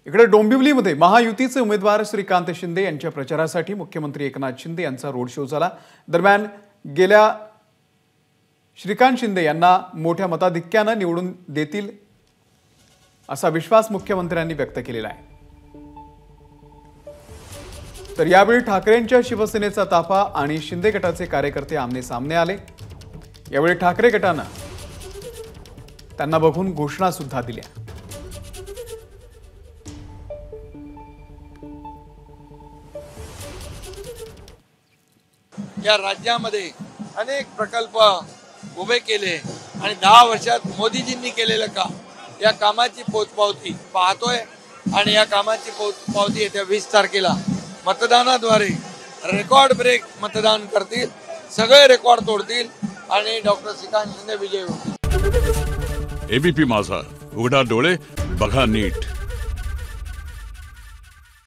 इकडे डोंबिवलीमध्ये महायुतीचे उमेदवार श्रीकांत शिंदे यांच्या प्रचारासाठी मुख्यमंत्री एकनाथ शिंदे यांचा रोड शो झाला। दरम्यान गेल्या श्रीकांत शिंदे यांना मोठ्या मताधिक्याने निवडून देतील असा विश्वास मुख्यमंत्र्यांनी व्यक्त केलेला आहे। तर यावेळी ठाकरेंच्या शिवसेनेचा ताफा आणि शिंदे गटाचे कार्यकर्ते आमने सामने आले। यावेळी ठाकरे गटाने त्यांना बघून घोषणा सुद्धा दिल्या। या राज्यामध्ये अनेक प्रकल्प उभे केले आणि 10 वर्षात मोदीजींनी केलेलं काम, या कामाची पोचपावती पाहतोय आणि या कामाची पोचपावती येत्या 20 तारखेला मतदानाद्वारे रेकॉर्ड ब्रेक मतदान करतील, सगळे रेकॉर्ड तोडतील आणि डॉक्टर श्रीकांत शिंदे विजयी होतील। एबीपी माझा, उघडा डोळे बघा नीट।